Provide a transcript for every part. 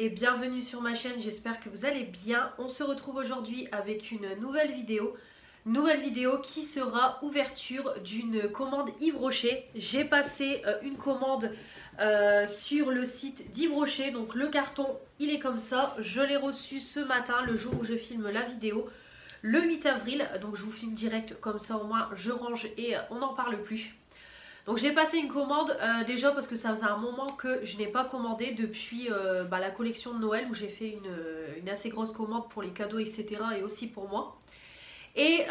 et bienvenue sur ma chaîne, j'espère que vous allez bien. On se retrouve aujourd'hui avec une nouvelle vidéo qui sera ouverture d'une commande Yves Rocher. J'ai passé une commande sur le site d'Yves Rocher, donc le carton il est comme ça. Je l'ai reçu ce matin, le jour où je filme la vidéo, le 8 avril, donc je vous filme direct comme ça au moins je range et on n'en parle plus. Donc j'ai passé une commande déjà parce que ça faisait un moment que je n'ai pas commandé depuis la collection de Noël où j'ai fait une assez grosse commande pour les cadeaux etc. et aussi pour moi. Et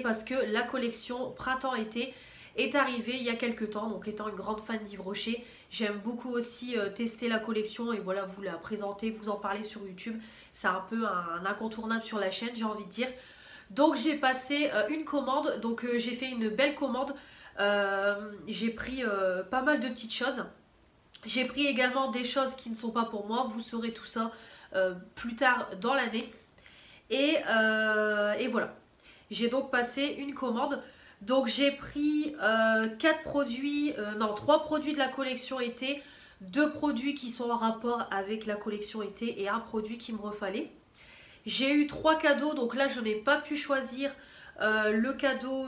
parce que la collection printemps-été est arrivée il y a quelques temps. Donc étant une grande fan d'Yves Rocher, j'aime beaucoup aussi tester la collection et voilà, vous la présenter, vous en parler sur YouTube. C'est un peu un incontournable sur la chaîne, j'ai envie de dire. Donc j'ai passé une commande, donc j'ai fait une belle commande. J'ai pris pas mal de petites choses. J'ai pris également des choses qui ne sont pas pour moi. Vous saurez tout ça plus tard dans l'année. Et voilà. J'ai donc passé une commande. Donc j'ai pris 4 produits, non 3 produits de la collection été, 2 produits qui sont en rapport avec la collection été et un produit qui me refallait. J'ai eu 3 cadeaux, donc là je n'ai pas pu choisir le cadeau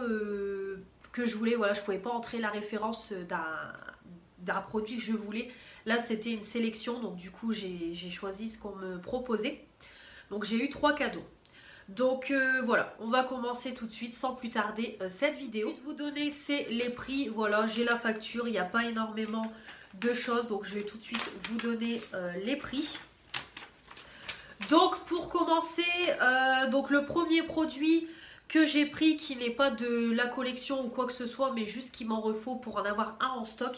que je voulais. Voilà, je ne pouvais pas entrer la référence d'un produit que je voulais. Là c'était une sélection, donc du coup j'ai choisi ce qu'on me proposait. Donc j'ai eu 3 cadeaux. Donc voilà, on va commencer tout de suite sans plus tarder cette vidéo. Ce que je vais vous donner c'est les prix, voilà, j'ai la facture, il n'y a pas énormément de choses, donc je vais tout de suite vous donner les prix. Donc pour commencer, donc le premier produit que j'ai pris qui n'est pas de la collection ou quoi que ce soit, mais juste qu'il m'en refaut pour en avoir un en stock,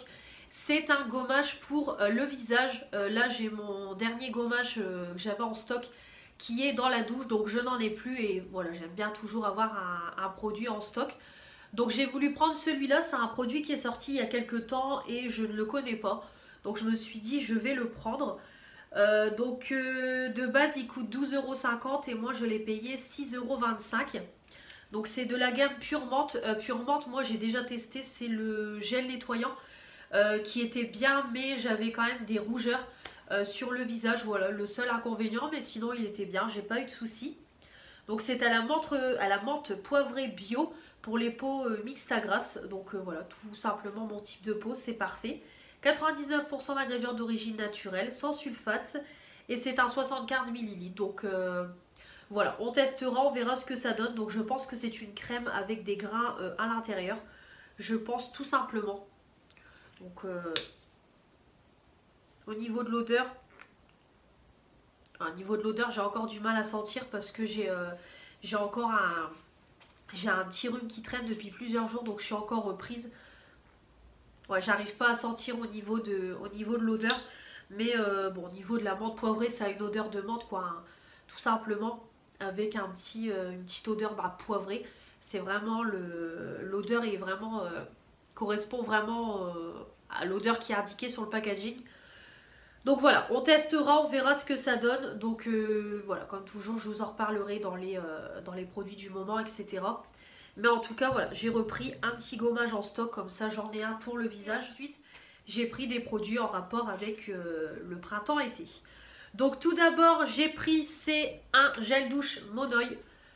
c'est un gommage pour le visage. Là j'ai mon dernier gommage que j'avais en stock qui est dans la douche, donc je n'en ai plus et voilà, j'aime bien toujours avoir un produit en stock. Donc j'ai voulu prendre celui-là, c'est un produit qui est sorti il y a quelques temps et je ne le connais pas. Donc je me suis dit je vais le prendre. De base il coûte 12,50 € et moi je l'ai payé 6,25 €. Donc c'est de la gamme Pure Menthe. Pure Menthe, moi j'ai déjà testé, c'est le gel nettoyant qui était bien, mais j'avais quand même des rougeurs sur le visage. Voilà le seul inconvénient, mais sinon il était bien, j'ai pas eu de soucis. Donc c'est à la menthe poivrée bio pour les peaux mixtes à grasse. Donc voilà, tout simplement mon type de peau, c'est parfait. 99% d'ingrédients d'origine naturelle, sans sulfate, et c'est un 75 ml. Donc voilà, on testera, on verra ce que ça donne. Donc je pense que c'est une crème avec des grains à l'intérieur. Je pense tout simplement. Donc au niveau de l'odeur, j'ai encore du mal à sentir parce que j'ai encore un petit rhume qui traîne depuis plusieurs jours, donc je suis encore reprise. Ouais, j'arrive pas à sentir au niveau de l'odeur, mais bon, au niveau de la menthe poivrée, ça a une odeur de menthe quoi, hein, tout simplement, avec une petite odeur poivrée. C'est vraiment l'odeur est vraiment correspond vraiment à l'odeur qui est indiquée sur le packaging. Donc voilà, on testera, on verra ce que ça donne. Donc voilà, comme toujours, je vous en reparlerai dans les produits du moment, etc. Mais en tout cas, voilà, j'ai repris un petit gommage en stock, comme ça j'en ai un pour le visage. Ensuite, j'ai pris des produits en rapport avec le printemps-été. Donc tout d'abord, j'ai pris, c'est un gel douche Monoi.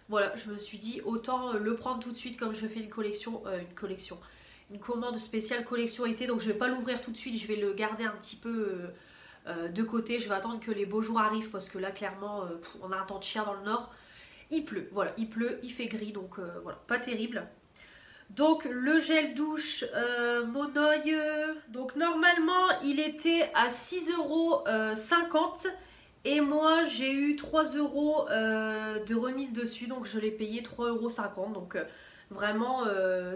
Voilà, je me suis dit, autant le prendre tout de suite comme je fais une commande spéciale collection été. Donc je ne vais pas l'ouvrir tout de suite, je vais le garder un petit peu de côté. Je vais attendre que les beaux jours arrivent parce que là, clairement, on a un temps de chien dans le nord. Il pleut, voilà, il pleut, il fait gris, donc voilà, pas terrible. Donc le gel douche Monoi, donc normalement il était à 6,50 € et moi j'ai eu 3 € de remise dessus, donc je l'ai payé 3,50 €, donc vraiment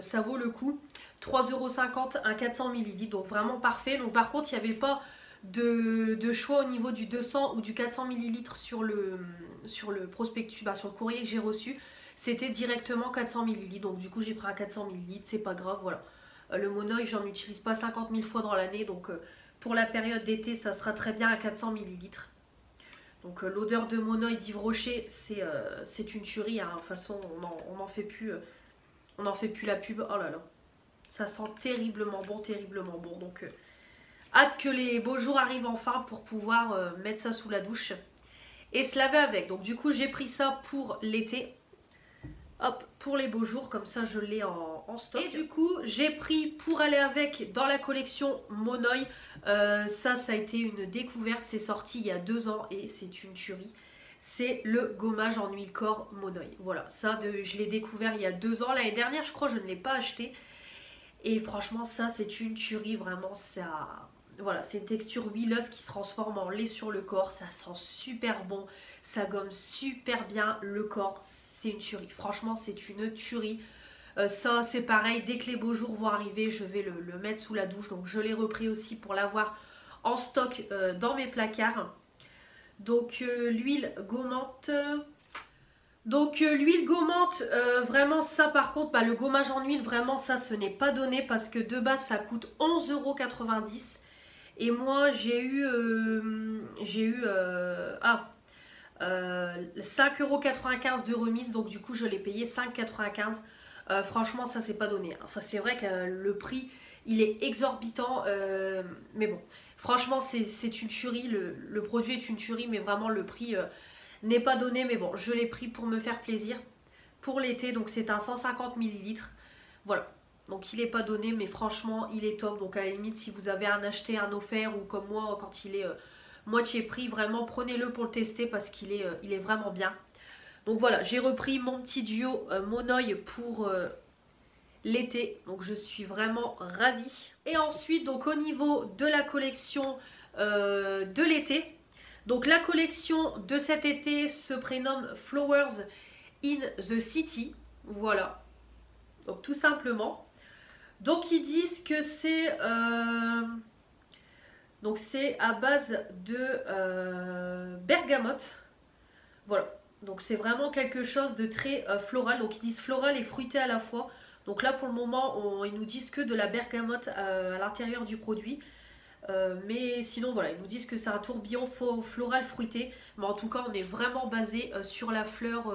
ça vaut le coup. 3,50 € un 400 ml, donc vraiment parfait. Donc par contre il n'y avait pas de choix au niveau du 200 ou du 400 ml sur le prospectus, sur le courrier que j'ai reçu. C'était directement 400 ml, donc du coup j'ai pris un 400 ml, c'est pas grave, voilà. Le Monoi, j'en utilise pas 50 000 fois dans l'année, donc pour la période d'été ça sera très bien à 400 ml. Donc l'odeur de Monoi d'Yves Rocher, c'est une tuerie, hein. De toute façon on n'en fait plus la pub. Oh là là, ça sent terriblement bon, donc Hâte que les beaux jours arrivent enfin pour pouvoir mettre ça sous la douche et se laver avec. Donc du coup j'ai pris ça pour l'été. Hop, pour les beaux jours, comme ça je l'ai en stock. Et du coup j'ai pris pour aller avec dans la collection Monoï. Ça a été une découverte, c'est sorti il y a 2 ans et c'est une tuerie. C'est le gommage en huile corps Monoï. Voilà, ça je l'ai découvert il y a 2 ans. L'année dernière je crois je ne l'ai pas acheté. Et franchement ça c'est une tuerie, vraiment ça... Voilà, c'est une texture huileuse qui se transforme en lait sur le corps. Ça sent super bon, ça gomme super bien le corps. C'est une tuerie, franchement c'est une tuerie. Ça c'est pareil, dès que les beaux jours vont arriver, je vais le mettre sous la douche. Donc je l'ai repris aussi pour l'avoir en stock dans mes placards. Donc l'huile gommante... Donc l'huile gommante, vraiment ça par contre, le gommage en huile, vraiment ça ce n'est pas donné parce que de base ça coûte 11,90 €. Et moi j'ai eu 5,95 € de remise, donc du coup je l'ai payé 5,95 €. Franchement ça c'est pas donné. Enfin c'est vrai que le prix il est exorbitant, mais bon, franchement c'est une tuerie, le produit est une tuerie, mais vraiment le prix n'est pas donné. Mais bon, je l'ai pris pour me faire plaisir pour l'été, donc c'est un 150 ml. Voilà. Donc il n'est pas donné, mais franchement il est top. Donc à la limite si vous avez un acheté, un offert, ou comme moi quand il est moitié prix, vraiment prenez-le pour le tester parce qu'il est, il est vraiment bien. Donc voilà, j'ai repris mon petit duo Monoï pour l'été. Donc je suis vraiment ravie. Et ensuite donc au niveau de la collection de l'été, donc la collection de cet été se prénomme Flowers in the City. Voilà. Donc tout simplement. Donc ils disent que c'est à base de bergamote. Voilà. Donc c'est vraiment quelque chose de très floral. Donc ils disent floral et fruité à la fois. Donc là pour le moment ils nous disent que de la bergamote à l'intérieur du produit. Mais sinon voilà, ils nous disent que c'est un tourbillon floral fruité. Mais en tout cas on est vraiment basé sur la fleur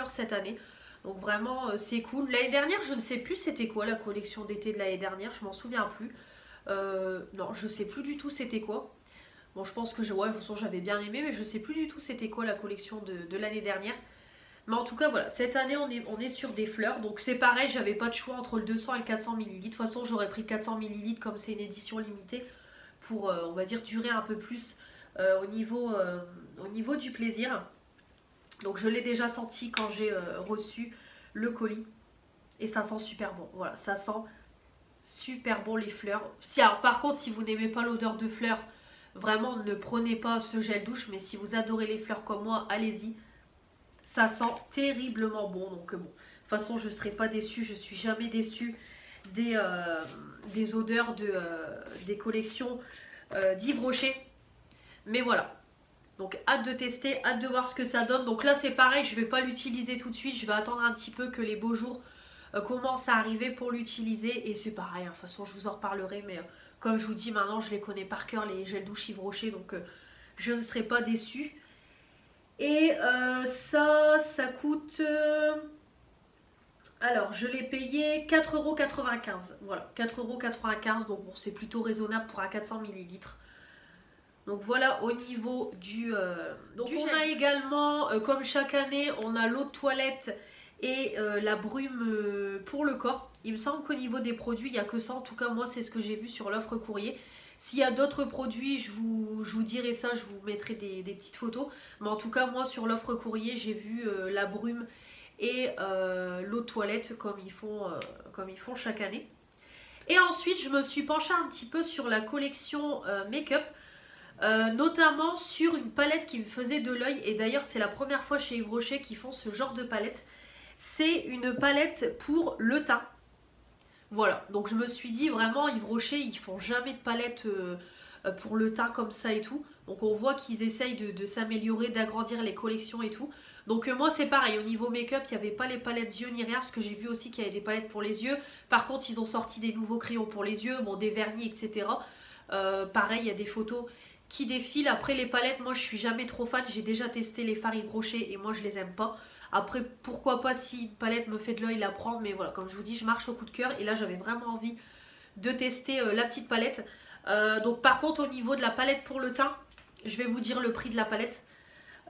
cette année. Donc vraiment c'est cool. L'année dernière je ne sais plus c'était quoi la collection d'été de l'année dernière, je m'en souviens plus. Non je sais plus du tout c'était quoi. Bon je pense que de toute façon j'avais bien aimé, mais je sais plus du tout c'était quoi la collection de l'année dernière. Mais en tout cas voilà, cette année on est sur des fleurs. Donc c'est pareil, j'avais pas de choix entre le 200 et le 400 ml. De toute façon j'aurais pris 400 ml comme c'est une édition limitée pour on va dire durer un peu plus au niveau du plaisir. Donc je l'ai déjà senti quand j'ai reçu le colis. Et ça sent super bon. Voilà, ça sent super bon les fleurs. Alors, par contre, si vous n'aimez pas l'odeur de fleurs, vraiment ne prenez pas ce gel douche. Mais si vous adorez les fleurs comme moi, allez-y. Ça sent terriblement bon. Donc bon, de toute façon je ne serai pas déçue. Je ne suis jamais déçue des odeurs des collections d'Yves Rocher. Mais voilà. Donc hâte de tester, hâte de voir ce que ça donne. Donc là c'est pareil, je ne vais pas l'utiliser tout de suite. Je vais attendre un petit peu que les beaux jours commencent à arriver pour l'utiliser. Et c'est pareil, de toute façon je vous en reparlerai. Mais comme je vous dis, maintenant je les connais par cœur, les gels douche Yves Rocher. Donc je ne serai pas déçue. Et ça coûte... alors je l'ai payé 4,95 €. Voilà, 4,95 €. Donc bon, c'est plutôt raisonnable pour un 400 ml. Donc voilà au niveau du donc on a également, comme chaque année, on a l'eau de toilette et la brume pour le corps. Il me semble qu'au niveau des produits, il n'y a que ça. En tout cas, moi, c'est ce que j'ai vu sur l'offre courrier. S'il y a d'autres produits, je vous dirai ça, je vous mettrai des petites photos. Mais en tout cas, moi, sur l'offre courrier, j'ai vu la brume et l'eau de toilette comme ils font chaque année. Et ensuite, je me suis penchée un petit peu sur la collection make-up. Notamment sur une palette qui me faisait de l'œil. Et d'ailleurs c'est la première fois chez Yves Rocher qu'ils font ce genre de palette. C'est une palette pour le teint. Voilà, donc je me suis dit vraiment Yves Rocher ils font jamais de palette pour le teint comme ça et tout. Donc on voit qu'ils essayent de s'améliorer, d'agrandir les collections et tout. Donc moi c'est pareil, au niveau make-up il n'y avait pas les palettes yeux ni rien. Parce que j'ai vu aussi qu'il y avait des palettes pour les yeux. Par contre ils ont sorti des nouveaux crayons pour les yeux, bon des vernis etc. Pareil il y a des photos qui défilent. Après les palettes, moi je suis jamais trop fan. J'ai déjà testé les fards Yves Rocher et moi je les aime pas. Après pourquoi pas, si une palette me fait de l'œil, la prendre. Mais voilà, comme je vous dis, je marche au coup de cœur. Et là j'avais vraiment envie de tester la petite palette. Donc par contre au niveau de la palette pour le teint, je vais vous dire le prix de la palette.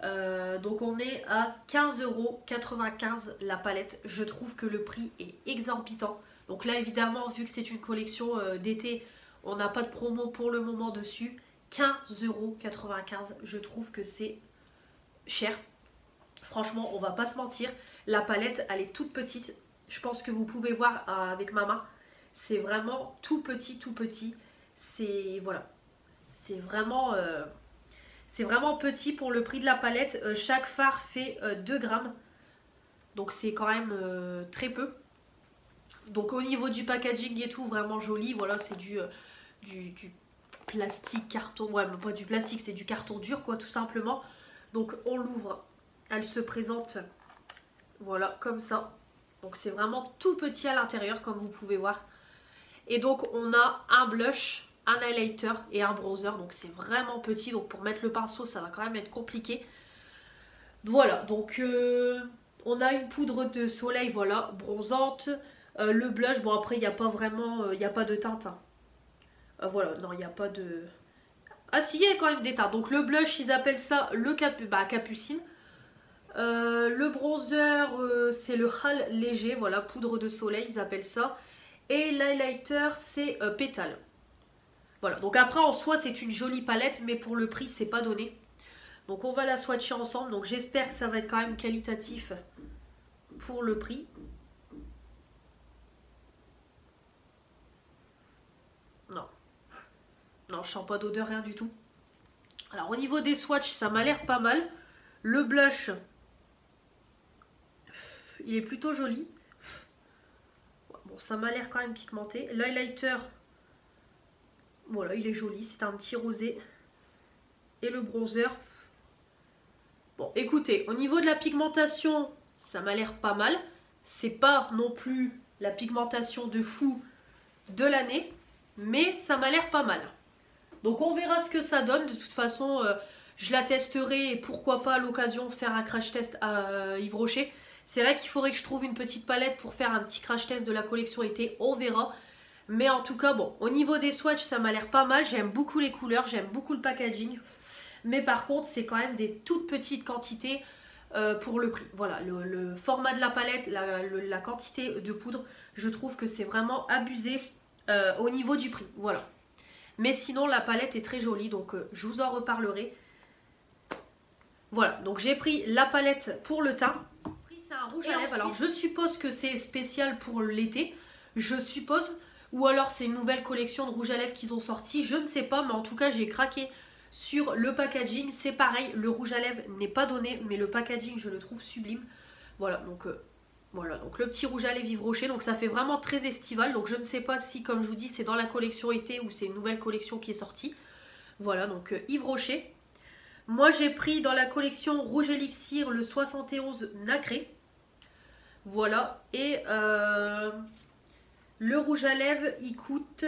Donc on est à 15,95 € la palette. Je trouve que le prix est exorbitant. Donc là évidemment vu que c'est une collection d'été, on n'a pas de promo pour le moment dessus. 15,95 €, je trouve que c'est cher. Franchement on va pas se mentir. La palette elle est toute petite. Je pense que vous pouvez voir avec ma main. C'est vraiment tout petit tout petit. C'est voilà. C'est vraiment petit pour le prix de la palette. Chaque fard fait 2 grammes. Donc c'est quand même très peu. Donc au niveau du packaging et tout, vraiment joli. Voilà, c'est du plastique, carton. Ouais, mais pas du plastique, c'est du carton dur quoi, tout simplement. Donc on l'ouvre. Elle se présente, voilà, comme ça. Donc c'est vraiment tout petit à l'intérieur, comme vous pouvez voir. Et donc on a un blush, un highlighter et un bronzer. Donc c'est vraiment petit. Donc pour mettre le pinceau, ça va quand même être compliqué. Voilà, donc on a une poudre de soleil, voilà, bronzante. Le blush, bon après il n'y a pas vraiment, il n'y a pas de teinte. Hein. Voilà, non, il n'y a pas de... Ah si, il y a quand même des teintes. Donc le blush, ils appellent ça le capucine. Le bronzer, c'est le Hal léger, voilà, poudre de soleil, ils appellent ça. Et l'highlighter, c'est pétale. Voilà, donc après en soi, c'est une jolie palette, mais pour le prix, c'est pas donné. Donc on va la swatcher ensemble, donc j'espère que ça va être quand même qualitatif pour le prix. Non, je sens pas d'odeur, rien du tout. Alors au niveau des swatchs, ça m'a l'air pas mal. Le blush, il est plutôt joli. Bon, ça m'a l'air quand même pigmenté. L'highlighter, voilà, il est joli. C'est un petit rosé. Et le bronzer. Bon, écoutez, au niveau de la pigmentation, ça m'a l'air pas mal. C'est pas non plus la pigmentation de fou de l'année. Mais ça m'a l'air pas mal. Donc on verra ce que ça donne. De toute façon, je la testerai et pourquoi pas à l'occasion faire un crash test à Yves Rocher. C'est vrai qu'il faudrait que je trouve une petite palette pour faire un petit crash test de la collection été. On verra. Mais en tout cas, bon, au niveau des swatchs, ça m'a l'air pas mal. J'aime beaucoup les couleurs, j'aime beaucoup le packaging. Mais par contre, c'est quand même des toutes petites quantités pour le prix. Voilà, le format de la palette, la quantité de poudre, je trouve que c'est vraiment abusé au niveau du prix. Voilà. Mais sinon la palette est très jolie, donc je vous en reparlerai. Voilà, donc j'ai pris la palette pour le teint. C'est un rouge à lèvres, alors je suppose que c'est spécial pour l'été, je suppose. Ou alors c'est une nouvelle collection de rouge à lèvres qu'ils ont sorti, je ne sais pas. Mais en tout cas j'ai craqué sur le packaging. C'est pareil, le rouge à lèvres n'est pas donné, mais le packaging je le trouve sublime. Voilà, donc... Voilà, donc le petit rouge à lèvres Yves Rocher, donc ça fait vraiment très estival. Donc je ne sais pas si, comme je vous dis, c'est dans la collection été ou c'est une nouvelle collection qui est sortie. Voilà, donc Yves Rocher. Moi j'ai pris dans la collection Rouge Elixir le 71 nacré. Voilà, et le rouge à lèvres il coûte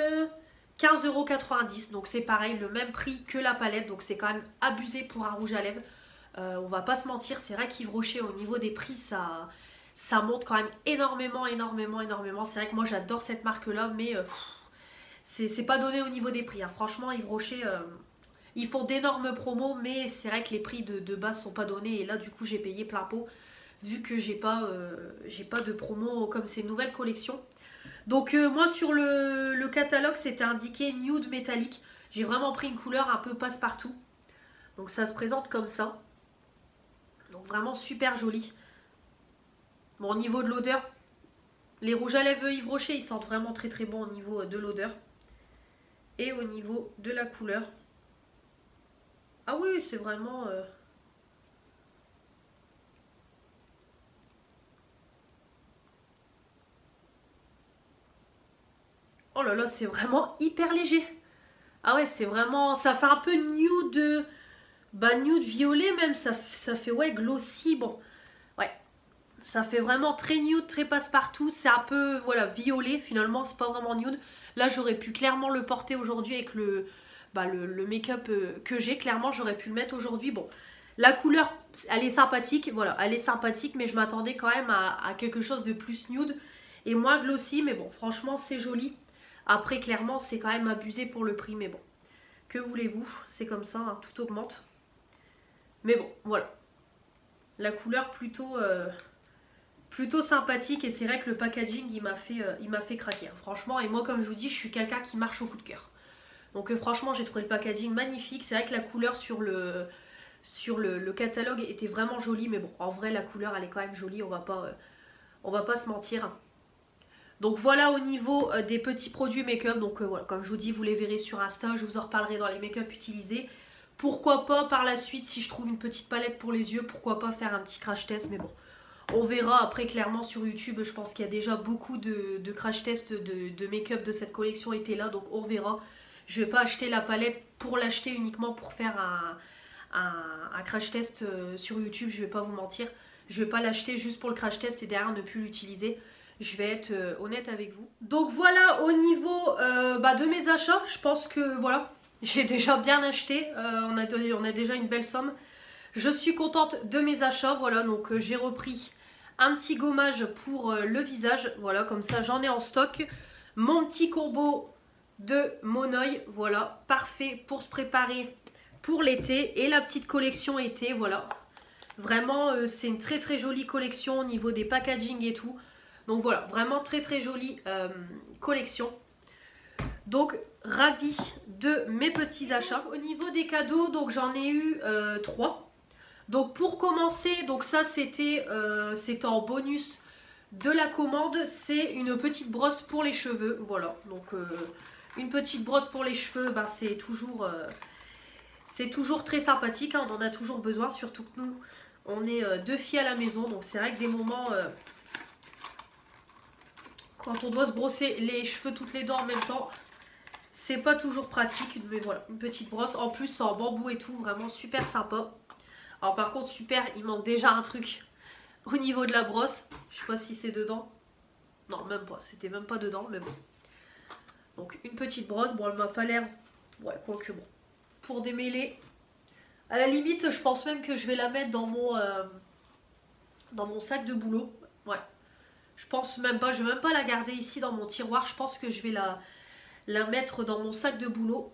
15,90 €. Donc c'est pareil, le même prix que la palette, donc c'est quand même abusé pour un rouge à lèvres. On va pas se mentir, c'est vrai qu'Yves Rocher au niveau des prix, ça monte quand même énormément. C'est vrai que moi j'adore cette marque là, mais c'est pas donné au niveau des prix. Hein. Franchement, Yves Rocher, ils font d'énormes promos, mais c'est vrai que les prix de base sont pas donnés. Et là, du coup, j'ai payé plein pot, vu que j'ai pas de promo comme ces nouvelles collections. Donc moi sur le catalogue, c'était indiqué nude métallique. J'ai vraiment pris une couleur un peu passe-partout. Donc ça se présente comme ça. Donc vraiment super joli. Bon, au niveau de l'odeur, les rouges à lèvres Yves Rocher, ils sentent vraiment très bon au niveau de l'odeur. Et au niveau de la couleur. Ah oui, c'est vraiment... Oh là là, c'est vraiment hyper léger. Ah ouais, c'est vraiment... Ça fait un peu nude... Bah, nude violet même, ça fait, ouais, glossy, bon... Ouais, ça fait vraiment très nude, très passe-partout. C'est un peu, voilà, violet. Finalement, c'est pas vraiment nude. Là, j'aurais pu clairement le porter aujourd'hui avec le make-up que j'ai. Clairement, j'aurais pu le mettre aujourd'hui. Bon, la couleur, elle est sympathique. Voilà, elle est sympathique. Mais je m'attendais quand même à quelque chose de plus nude et moins glossy. Mais bon, franchement, c'est joli. Après clairement c'est quand même abusé pour le prix, mais bon, que voulez-vous, c'est comme ça, hein, tout augmente. Mais bon, voilà. La couleur plutôt sympathique, et c'est vrai que le packaging il m'a fait craquer, hein, franchement. Et moi comme je vous dis, je suis quelqu'un qui marche au coup de cœur. Donc franchement j'ai trouvé le packaging magnifique. C'est vrai que la couleur sur le catalogue était vraiment jolie, mais bon en vrai la couleur elle est quand même jolie, on va pas se mentir. Donc voilà au niveau des petits produits make-up. Donc voilà, comme je vous dis, vous les verrez sur Insta, je vous en reparlerai dans les make-up utilisés. Pourquoi pas par la suite, si je trouve une petite palette pour les yeux, pourquoi pas faire un petit crash test, mais bon, on verra après. Clairement sur YouTube, je pense qu'il y a déjà beaucoup de crash tests de make-up de cette collection étaient là, donc on verra. Je vais pas acheter la palette pour l'acheter uniquement pour faire un crash test sur YouTube, je vais pas vous mentir. Je vais pas l'acheter juste pour le crash test et derrière ne plus l'utiliser. Je vais être honnête avec vous. Donc voilà au niveau de mes achats. Je pense que voilà, j'ai déjà bien acheté. On a déjà une belle somme. Je suis contente de mes achats. Voilà, donc j'ai repris un petit gommage pour le visage. Voilà, comme ça j'en ai en stock. Mon petit combo de Monoï. Voilà, parfait pour se préparer pour l'été. Et la petite collection été. Voilà, vraiment c'est une très très jolie collection au niveau des packaging et tout. Donc voilà, vraiment très très jolie collection. Donc ravie de mes petits achats. Au niveau des cadeaux, donc j'en ai eu 3. Donc pour commencer, donc ça c'était en bonus de la commande. C'est une petite brosse pour les cheveux. Voilà, donc une petite brosse pour les cheveux, ben, c'est toujours très sympathique, hein, on en a toujours besoin. Surtout que nous, on est 2 filles à la maison. Donc c'est vrai que des moments... quand on doit se brosser les cheveux toutes les dents en même temps, c'est pas toujours pratique. Mais voilà, une petite brosse. En plus, c'est en bambou et tout, vraiment super sympa. Alors par contre, super, il manque déjà un truc au niveau de la brosse. Je sais pas si c'est dedans. Non, même pas, c'était même pas dedans, mais bon. Donc une petite brosse, bon elle m'a pas l'air... Ouais, quoique bon. Pour démêler, à la limite, je pense même que je vais la mettre dans mon sac de boulot. Ouais. Je pense même pas, je vais même pas la garder ici dans mon tiroir. Je pense que je vais la mettre dans mon sac de boulot.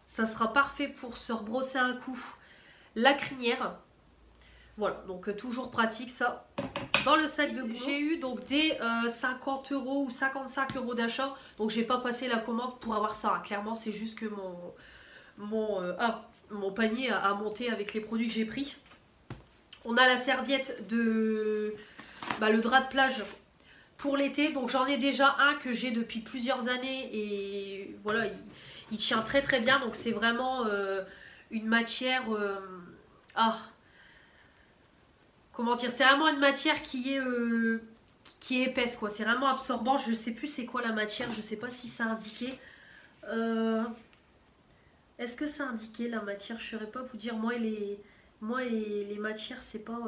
Ça sera parfait pour se rebrosser un coup la crinière. Voilà, donc toujours pratique ça. Dans le sac de boulot, j'ai eu donc des 50 € ou 55 € d'achat. Donc j'ai pas passé la commande pour avoir ça, hein. Clairement c'est juste que mon panier a monté avec les produits que j'ai pris. On a la serviette de... le drap de plage pour l'été. Donc j'en ai déjà un que j'ai depuis plusieurs années. Et voilà, il tient très très bien. Donc c'est vraiment une matière... comment dire, c'est vraiment une matière qui est épaisse, quoi. C'est vraiment absorbant. Je sais plus c'est quoi la matière. Je sais pas si c'est indiqué. Est-ce que c'est indiqué la matière? Je ne saurais pas vous dire. Moi et les matières, c'est pas...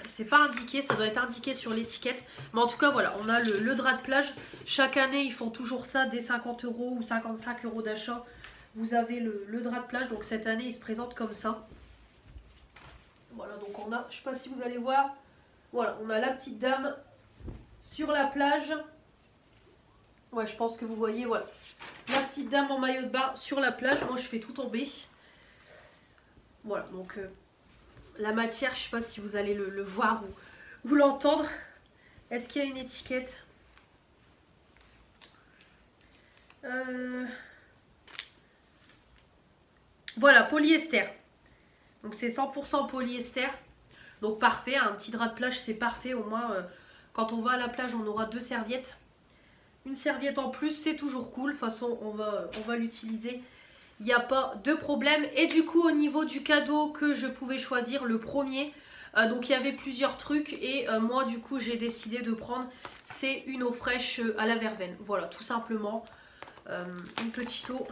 c'est pas indiqué, ça doit être indiqué sur l'étiquette. Mais en tout cas, voilà, on a le drap de plage. Chaque année, ils font toujours ça, des 50 € ou 55 € d'achat. Vous avez le drap de plage. Donc cette année, il se présente comme ça. Voilà, donc on a, je sais pas si vous allez voir. Voilà, on a la petite dame sur la plage. Ouais, je pense que vous voyez, voilà. La petite dame en maillot de bain sur la plage. Moi, je fais tout tomber. Voilà, donc la matière, je sais pas si vous allez le voir ou l'entendre. Est-ce qu'il y a une étiquette? Voilà, polyester. Donc c'est 100% polyester. Donc parfait, un petit drap de plage, c'est parfait. Au moins, quand on va à la plage, on aura 2 serviettes. Une serviette en plus, c'est toujours cool. De toute façon, on va l'utiliser. Il n'y a pas de problème. Et du coup, au niveau du cadeau que je pouvais choisir, le premier, donc il y avait plusieurs trucs. Et moi, du coup, j'ai décidé de prendre, c'est une eau fraîche à la verveine. Voilà, tout simplement. Une petite eau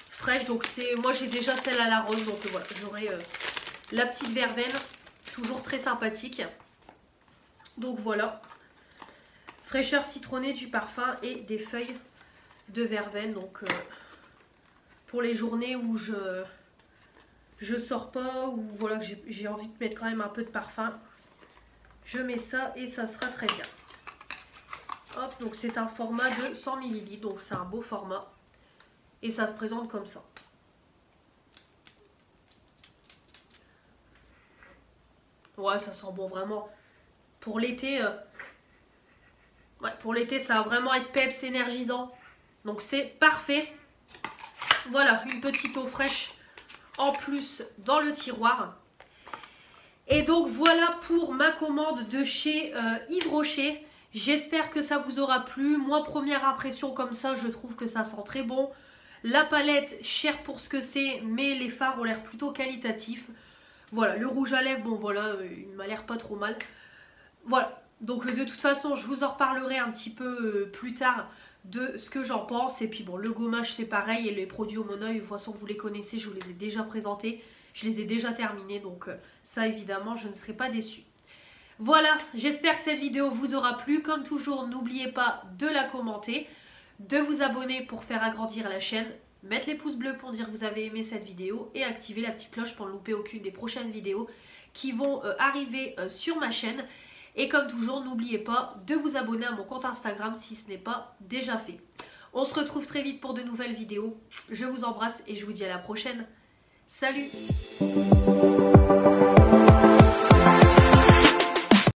fraîche. Donc moi, j'ai déjà celle à la rose. Donc voilà, j'aurai la petite verveine. Toujours très sympathique. Donc voilà. Fraîcheur citronnée, du parfum et des feuilles de verveine. Donc pour les journées où je sors pas, ou voilà que j'ai envie de mettre quand même un peu de parfum, je mets ça et ça sera très bien. Hop, donc c'est un format de 100 ml, donc c'est un beau format. Et ça se présente comme ça. Ouais, ça sent bon vraiment. Pour l'été, ça va vraiment être peps, énergisant. Donc c'est parfait. Voilà, une petite eau fraîche en plus dans le tiroir. Et donc voilà pour ma commande de chez Yves Rocher. J'espère que ça vous aura plu. Moi, première impression comme ça, je trouve que ça sent très bon. La palette, chère pour ce que c'est, mais les fards ont l'air plutôt qualitatifs. Voilà, le rouge à lèvres, bon voilà, il m'a l'air pas trop mal. Voilà, donc de toute façon, je vous en reparlerai un petit peu plus tard de ce que j'en pense. Et puis bon, le gommage c'est pareil, et les produits au Monoi, de toute façon vous les connaissez, je vous les ai déjà présentés. Je les ai déjà terminés, donc ça évidemment, je ne serai pas déçue. Voilà, j'espère que cette vidéo vous aura plu. Comme toujours, n'oubliez pas de la commenter, de vous abonner pour faire agrandir la chaîne, mettre les pouces bleus pour dire que vous avez aimé cette vidéo et activer la petite cloche pour ne louper aucune des prochaines vidéos qui vont arriver sur ma chaîne. Et comme toujours, n'oubliez pas de vous abonner à mon compte Instagram si ce n'est pas déjà fait. On se retrouve très vite pour de nouvelles vidéos. Je vous embrasse et je vous dis à la prochaine. Salut!